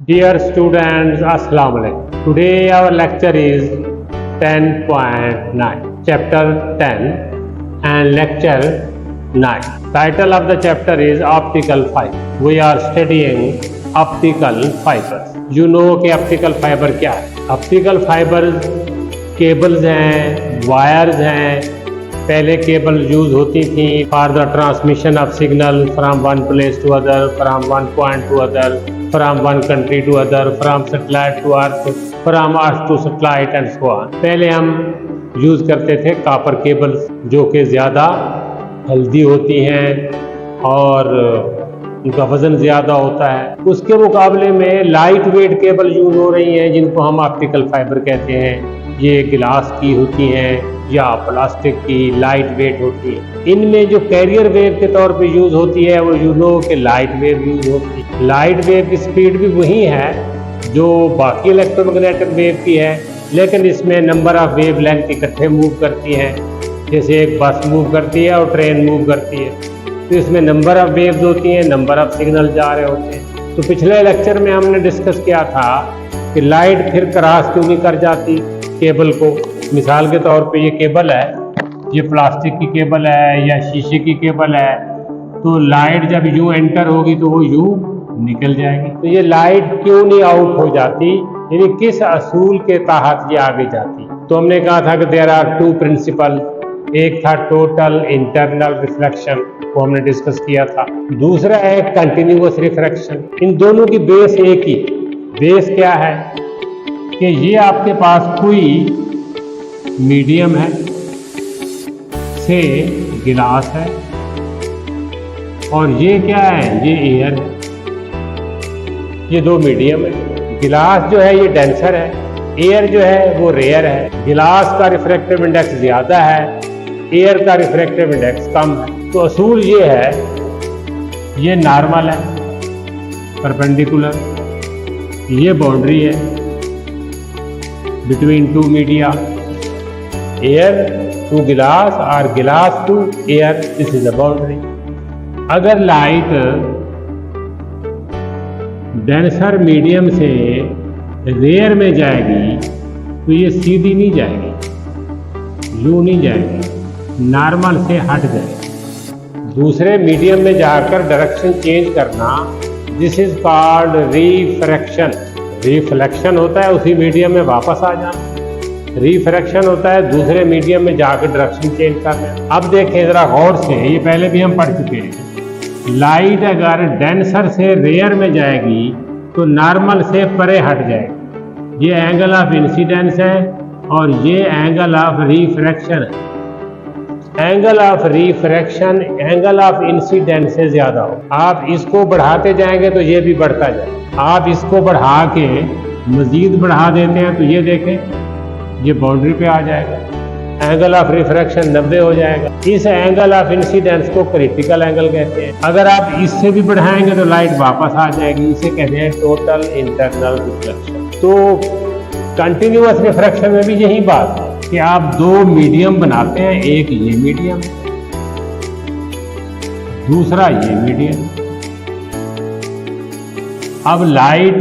Dear students, Assalamu alaikum. Today our lecture is 10.9, chapter 10 and lecture 9. Title of the chapter is Optical Fiber. We are studying optical fibers. You know कि optical fiber क्या है? Optical fibers cables हैं, wires हैं। पहले cable use होती थी for the transmission of signal from one place to other, from one point to other, from one country to other, from satellite to earth, from earth to satellite and so on. पहले हम use करते थे copper cables जो कि ज़्यादा healthy होती हैं और उनका वजन ज़्यादा होता है। उसके मुकाबले में लाइट वेट केबल यूज हो रही हैं जिनको हम ऑप्टिकल फाइबर कहते हैं। ये गिलास की होती हैं या प्लास्टिक की, लाइट वेट होती है। इनमें जो कैरियर वेव के तौर पे यूज होती है वो यू नो कि लाइट वेव यूज होती है। लाइट वेव की स्पीड भी वही है जो बाकी इलेक्ट्रोमैग्नेटिक वेव की है, लेकिन इसमें नंबर ऑफ वेव लेंथ इकट्ठे मूव करती हैं। जैसे एक बस मूव करती है और ट्रेन मूव करती है, तो इसमें नंबर ऑफ वेव्स होती हैं, नंबर ऑफ सिग्नल जा रहे होते हैं। तो पिछले लेक्चर में हमने डिस्कस किया था कि लाइट फिर क्रॉस क्यों नहीं कर जाती केबल को। मिसाल के तौर पे ये केबल है, ये प्लास्टिक की केबल है या शीशे की केबल है, तो लाइट जब यूं एंटर होगी तो वो यूं निकल जाएगी। तो ये लाइट क्यों नहीं आउट हो जाती, यानी किस असूल के तहत ये आगे जाती। तो हमने कहा था कि देयर आर टू प्रिंसिपल, एक था टोटल इंटरनल रिफ्लेक्शन, वो हमने डिस्कस किया था। दूसरा है कंटिन्यूअस रिफ्रैक्शन। इन दोनों की बेस एक ही। बेस क्या है कि ये आपके पास कोई मीडियम है, से गिलास है, और ये क्या है, ये एयर है। ये दो मीडियम है। गिलास जो है ये डेंसर है, एयर जो है वो रेयर है। गिलास का रिफ्रैक्टिव इंडेक्स ज़्यादा है, एयर का रिफ्रैक्टिव इंडेक्स कम है। तो असूल ये है, ये नॉर्मल है परपेंडिकुलर, ये बाउंड्री है between two media, air to glass और glass to air, this is the boundary. अगर लाइट डेंसर मीडियम से रेयर में जाएगी तो ये सीधी नहीं जाएगी, यूं नहीं जाएगी, नॉर्मल से हट जाएगी। दूसरे मीडियम में जाकर डायरेक्शन चेंज करना, this is called refraction. Reflection होता है उसी मीडियम में वापस आ जाना, रिफ्रैक्शन होता है दूसरे मीडियम में जाकर डायरेक्शन चेंज करना। अब देखें जरा गौर से, ये पहले भी हम पढ़ चुके हैं। लाइट अगर डेंसर से रेयर में जाएगी तो नॉर्मल से परे हट जाएगी। ये एंगल ऑफ इंसिडेंस है और ये एंगल ऑफ रिफ्रैक्शन है। Angle of refraction angle of incidence से ज़्यादा हो। आप इसको बढ़ाते जाएंगे तो ये भी बढ़ता जाए। आप इसको बढ़ा के मज़ीद बढ़ा देते हैं तो ये देखें, ये बाउंड्री पे आ जाएगा। एंगल ऑफ रिफ्रैक्शन 90 हो जाएगा। इस एंगल ऑफ इंसिडेंस को क्रिटिकल एंगल कहते हैं। अगर आप इससे भी बढ़ाएंगे तो लाइट वापस आ जाएगी। इसे कहते हैं टोटल इंटरनल रिफ्लेक्शन। तो कंटिन्यूअस रिफ्रैक्शन में भी यही बात है कि आप दो मीडियम बनाते हैं, एक ये मीडियम, दूसरा ये मीडियम। अब लाइट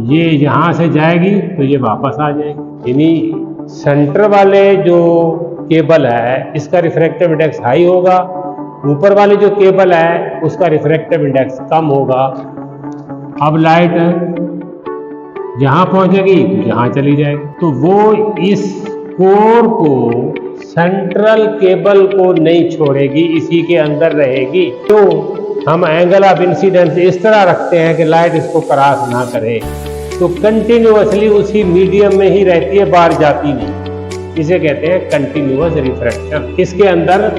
ये यहाँ से जाएगी तो ये वापस आ जाएगी। यानी सेंटर वाले जो केबल है इसका रिफ्रैक्टिव इंडेक्स हाई होगा, ऊपर वाली जो केबल है उसका रिफ्रैक्टिव इंडेक्स कम होगा। अब लाइट यहाँ पहुँचेगी तो यहाँ चली जाएगी। तो वो इस कोर को, सेंट्रल केबल को नहीं छोड़ेगी, इसी के अंदर रहेगी। तो हम एंगल ऑफ इंसिडेंस इस तरह रखते हैं कि लाइट इसको क्रॉस ना करे, तो कंटिन्यूअसली उसी मीडियम में ही रहती है, बाहर जाती नहीं। इसे कहते हैं कंटिन्यूअस रिफ्रैक्शन। इसके अंदर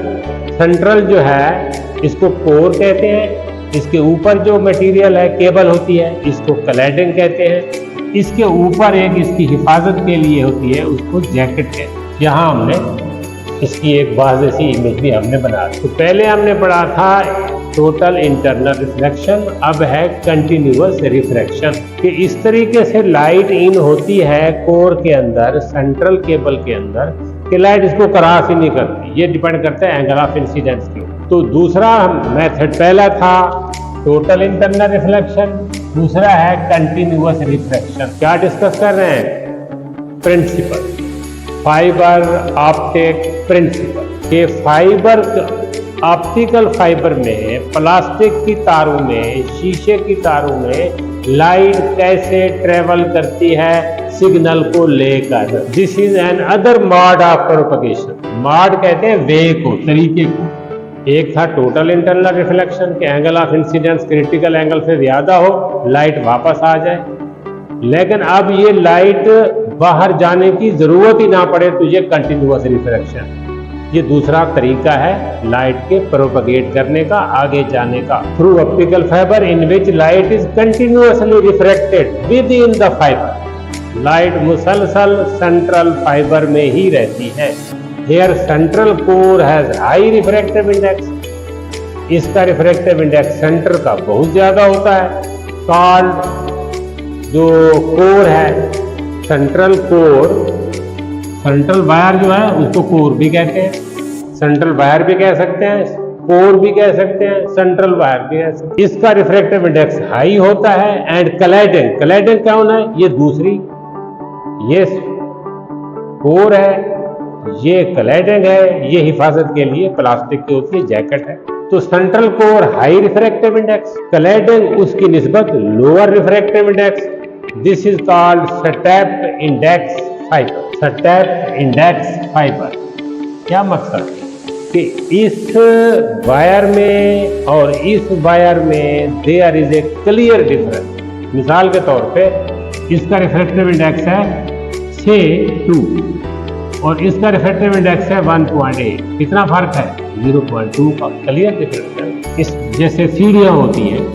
सेंट्रल जो है इसको कोर कहते हैं, इसके ऊपर जो मटेरियल है केबल होती है इसको क्लैडिंग कहते हैं, इसके ऊपर एक इसकी हिफाजत के लिए होती है उसको जैकेट कहते हैं। यहाँ हमने इसकी एक वाज़ेह सी इमेज भी हमने बना दी। तो पहले हमने पढ़ा था टोटल इंटरनल रिफ्लेक्शन, अब है कंटिन्यूअस रिफ्रैक्शन। कि इस तरीके से लाइट इन होती है कोर के अंदर, सेंट्रल केबल के अंदर, कि लाइट इसको क्रॉस ही नहीं करती। ये डिपेंड करता है एंगल ऑफ इंसिडेंस के। तो दूसरा मेथड, पहला था टोटल इंटरनल रिफ्लेक्शन, दूसरा है कंटिन्यूअस रिफ्रैक्शन। क्या डिस्कस कर रहे हैं? Principle, fibre optic principle. ये फाइबर, ऑप्टिकल फाइबर में, प्लास्टिक की तारों में, शीशे की तारों में लाइट कैसे ट्रेवल करती है सिग्नल को लेकर। This is an other mod of propagation. Mod कहते हैं वे को, तरीके को। एक था टोटल इंटरनल रिफ्लेक्शन के angle of incidence critical angle से ज्यादा हो, लाइट वापस आ जाए। लेकिन अब ये लाइट बाहर जाने की जरूरत ही ना पड़े तो ये कंटिन्यूअस रिफ्रैक्शन। ये दूसरा तरीका है लाइट के प्रोपगेट करने का, आगे जाने का, through optical fibre in which light is continuously refracted within the fibre. Light मुसलसल सेंट्रल फाइबर में ही रहती है। Here central core has high refractive index. इसका रिफ्रैक्टिव इंडेक्स सेंटर का बहुत ज्यादा होता है। कॉल्ड जो कोर है, सेंट्रल कोर, सेंट्रल वायर जो है उसको कोर भी कहते हैं, सेंट्रल वायर भी कह सकते हैं, कोर भी कह सकते हैं, सेंट्रल वायर भी कह सकते हैं। इसका रिफ्रैक्टिव इंडेक्स हाई होता है। एंड कलेडिंग, कलेडिंग क्या होना है? ये दूसरी, ये कोर है, ये कलेडिंग है, ये हिफाजत के लिए प्लास्टिक की होती है, जैकेट है। तो central core high refractive index, cladding उसकी निस्बत lower refractive index. This is called step index fibre. Step index fibre क्या मकसद कि इस वायर में और इस वायर में there is a clear difference. मिसाल के तौर पे इसका रिफ्रैक्टिव इंडेक्स है 6.2 और इसका रिफ्रैक्टिव इंडेक्स है 1.8। कितना फर्क है? 0.2 का क्लियर डिफरेंस है। इस जैसे सीढ़ियां होती हैं,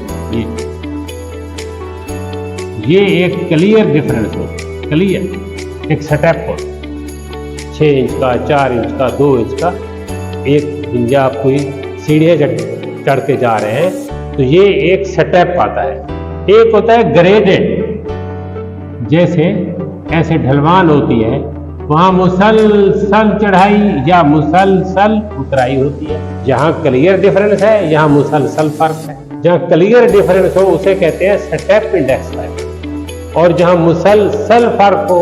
ये एक क्लियर डिफरेंस हो, क्लियर एक स्टेप हो, 6 इंच का, 4 इंच का, 2 इंच का, एक जिंजा आप कोई सीढ़ियाँ चढ़ते जा रहे हैं तो ये एक स्टेप आता है। एक होता है ग्रेडेड, जैसे ऐसे ढलवान होती है, वहाँ मुसलसल चढ़ाई या मुसलसल उतराई होती है। जहाँ क्लियर डिफरेंस है, यहाँ मुसलसल फर्क है। जहाँ क्लियर डिफरेंस हो उसे कहते हैं स्टेप इंडेक्स फाइबर, और जहाँ मुसलसल फर्क हो,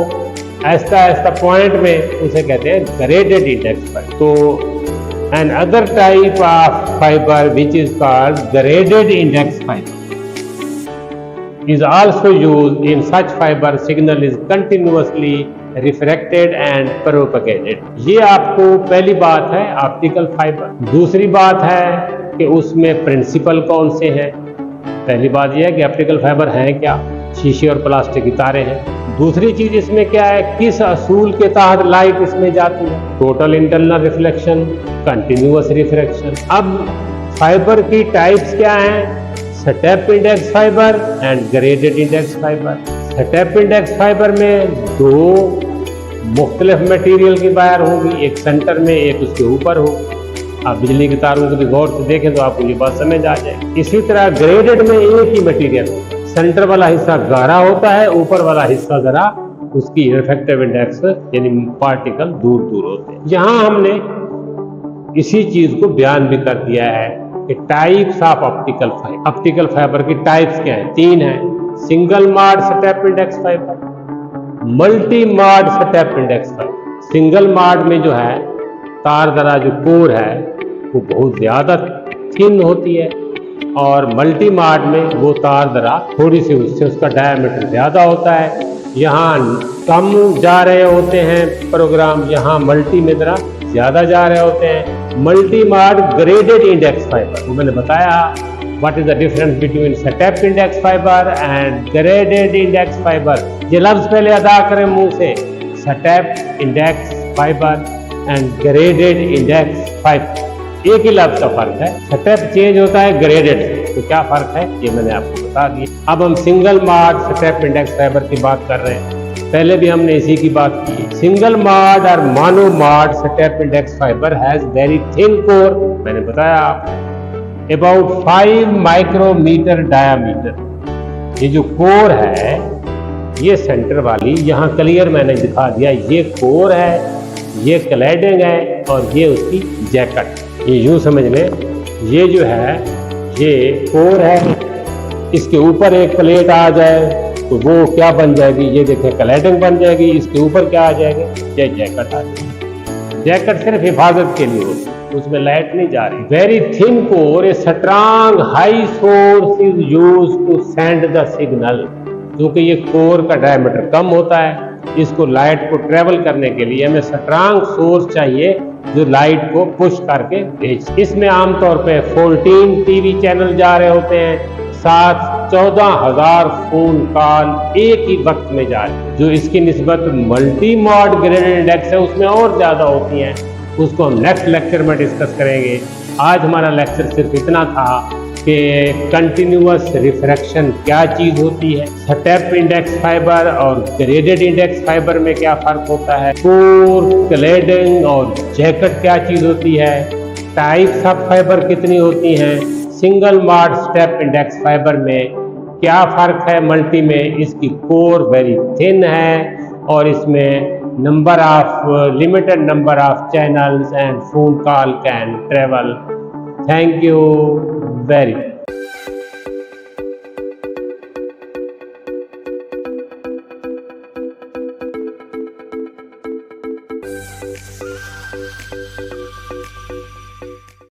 ऐसा ऐसा पॉइंट में, उसे कहते हैं ग्रेडेड इंडेक्स फाइबर। तो another type of fibre which is called graded index fibre is also used in such fiber signal is continuously refracted and propagated। ये आपको पहली बात है ऑप्टिकल फाइबर। दूसरी बात है कि उसमें प्रिंसिपल कौन से हैं। पहली बात यह है कि ऑप्टिकल फाइबर हैं क्या, शीशे और प्लास्टिक की तारें हैं। दूसरी चीज इसमें क्या है, किस असूल के तहत लाइट इसमें जाती है, total internal reflection, continuous refraction. अब फाइबर की टाइप्स क्या हैं, step index fibre and graded index fibre. Step index fibre में दो मुख्तलिफ मटेरियल की वायर होगी, एक सेंटर में, एक उसके ऊपर हो। आप बिजली के तारों को भी गौर से देखें तो आपको ये बात समझ आ जाएगी। इसी तरह ग्रेडेड में एक ही मटेरियल, सेंटर वाला हिस्सा गाढ़ा होता है, ऊपर वाला हिस्सा जरा उसकी रिफ्रैक्टिव इंडेक्स यानी पार्टिकल दूर दूर होते हैं। यहाँ हमने इसी चीज को बयान भी कर दिया है कि types of optical fibre. Optical fibre की टाइप्स क्या है? 3 है। Single mod step index fibre, multi mod step index fibre. Single mod में जो है तार दरा जो कोर है वो बहुत ज्यादा थिन होती है, और मल्टी मॉड में वो तार दरा थोड़ी सी उससे उसका डायमीटर ज्यादा होता है। यहाँ कम जा रहे होते हैं प्रोग्राम, यहाँ मल्टी में दरा ज्यादा जा रहे होते हैं। Multi mod graded index fibre, वो मैंने बताया what is the difference between step index fibre and graded index fibre. ये लफ्ज पहले अदा करें मुंह से, step index fibre and graded index fibre, एक ही लफ्ज का फर्क है। स्टेप चेंज होता है ग्रेडेड से, तो क्या फर्क है ये मैंने आपको बता दिया। अब हम single mod step index fibre की बात कर रहे हैं, पहले भी हमने इसी की बात की। सिंगल मॉड और mono mod step index fibre has very thin core, मैंने बताया अबाउट 5 माइक्रोमीटर डायामीटर। ये जो कोर है ये सेंटर वाली, यहाँ क्लियर मैंने दिखा दिया, ये कोर है, ये क्लैडिंग है और ये उसकी जैकेट। ये यूं समझ लें, ये जो है ये कोर है, इसके ऊपर एक प्लेट आ जाए तो वो क्या बन जाएगी, ये देखें क्लैडिंग बन जाएगी। इसके ऊपर क्या आ जाएगा, ये जैकेट आ जाएगी। जैकेट सिर्फ हिफाजत के लिए होती है, उसमें लाइट नहीं जा रही। Very thin core, a strong high source is use to send the signal. क्योंकि ये कोर का डायमीटर कम होता है, इसको लाइट को ट्रेवल करने के लिए हमें स्ट्रांग सोर्स चाहिए जो लाइट को पुश करके भेज। इसमें आमतौर पे 14 टीवी चैनल जा रहे होते हैं, साथ 14,000 फोन कॉल एक ही वक्त में जा रहे हैं। जो इसकी निस्बत मल्टी मॉड ग्रेड इंडेक्स है उसमें और ज्यादा होती हैं, उसको हम नेक्स्ट लेक्चर में डिस्कस करेंगे। आज हमारा लेक्चर सिर्फ इतना था कि कंटिन्यूअस रिफ्रैक्शन क्या चीज होती है, स्टेप इंडेक्स फाइबर और ग्रेडेड इंडेक्स फाइबर में क्या फर्क होता है, कोर, क्लैडिंग और जैकेट क्या चीज होती है, टाइप्स ऑफ फाइबर कितनी होती हैं, single mod step index fibre में क्या फर्क है, मल्टी में इसकी कोर वेरी थिन है और इसमें limited number of channels and phone call can travel. Thank you very much.